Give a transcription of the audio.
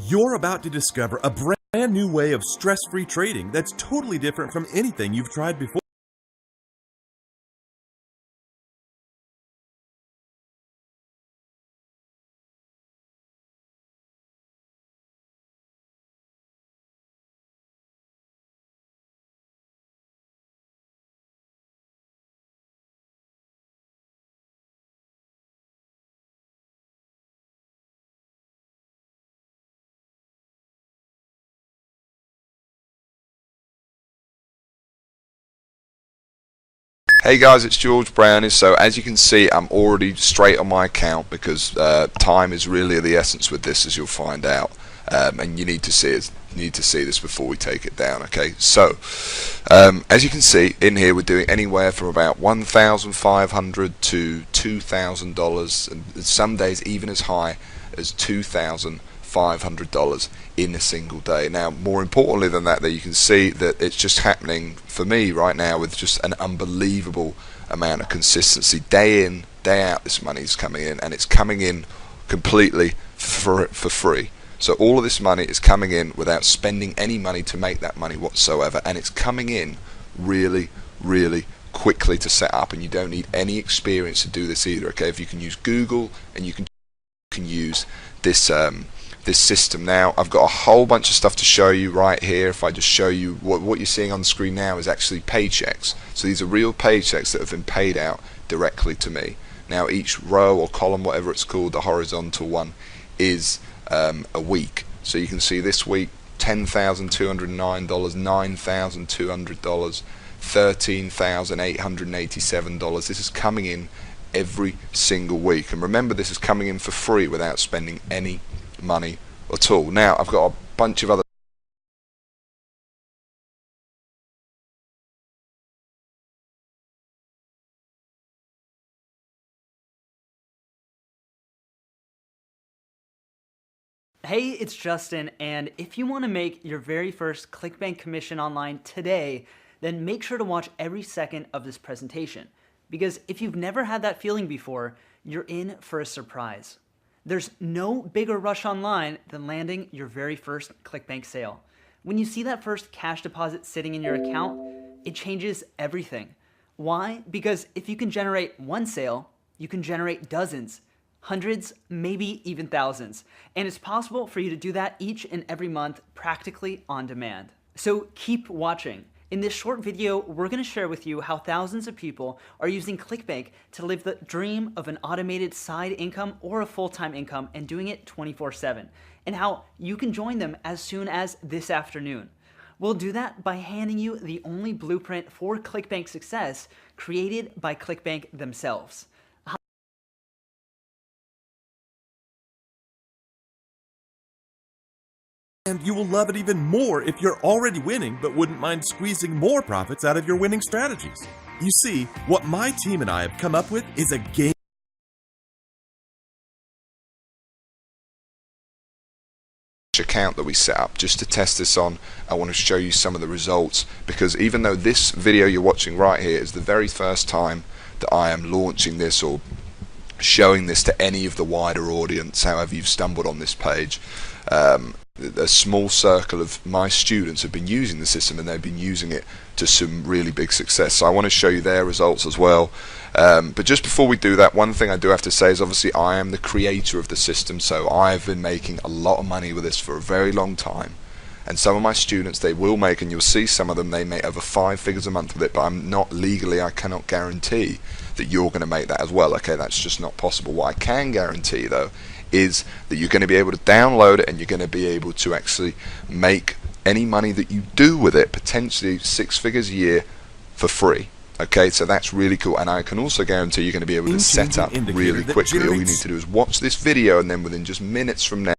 You're about to discover a brand new way of stress-free trading that's totally different from anything you've tried before. Hey guys, it's George Brownie. So as you can see, I'm already straight on my account because time is really of the essence with this, as you'll find out. And you need to see this before we take it down. Okay, so as you can see in here, we're doing anywhere from about $1,500 to $2,000, and some days even as high as $2,500 in a single day. Now, more importantly than that, you can see that it's just happening for me right now with just an unbelievable amount of consistency. Day in, day out, this money is coming in, and it's coming in completely for free. So all of this money is coming in without spending any money to make that money whatsoever, and it's coming in really, really quickly to set up, and you don't need any experience to do this either. Okay, if you can use Google and you can use this this system. Now I've got a whole bunch of stuff to show you right here. If I just show you what you're seeing on the screen now is actually paychecks. So these are real paychecks that have been paid out directly to me. Now each row or column, whatever it's called, the horizontal one, is a week. So you can see this week $10,209, $9,200, $13,887. This is coming in every single week, and remember, this is coming in for free without spending any money at all. Now I've got a bunch of other Hey, it's Justin, and if you want to make your very first ClickBank commission online today, then make sure to watch every second of this presentation, because if you've never had that feeling before, you're in for a surprise. There's no bigger rush online than landing your very first ClickBank sale. When you see that first cash deposit sitting in your account, it changes everything. Why? Because if you can generate one sale, you can generate dozens, hundreds, maybe even thousands. And it's possible for you to do that each and every month, practically on demand. So keep watching. In this short video, we're going to share with you how thousands of people are using ClickBank to live the dream of an automated side income or a full-time income and doing it 24/7, and how you can join them as soon as this afternoon. We'll do that by handing you the only blueprint for ClickBank success created by ClickBank themselves. And you will love it even more if you're already winning but wouldn't mind squeezing more profits out of your winning strategies. You see, what my team and I have come up with is a game account that we set up just to test this on. I want to show you some of the results, because even though this video you're watching right here is the very first time that I am launching this or showing this to any of the wider audience, however you've stumbled on this page, a small circle of my students have been using the system, and they've been using it to some really big success. So I want to show you their results as well. But just before we do that, one thing I do have to say is obviously I am the creator of the system, so I've been making a lot of money with this for a very long time. And some of my students, they will make, and you'll see some of them, they make over 5 figures a month with it, but I'm not legally, I cannot guarantee that you're going to make that as well. Okay, that's just not possible. What I can guarantee though is that you're going to be able to download it, and you're going to be able to actually make any money that you do with it, potentially 6 figures a year, for free. Okay, so that's really cool, and I can also guarantee you're going to be able to set up really quickly. All you need to do is watch this video, and then within just minutes from now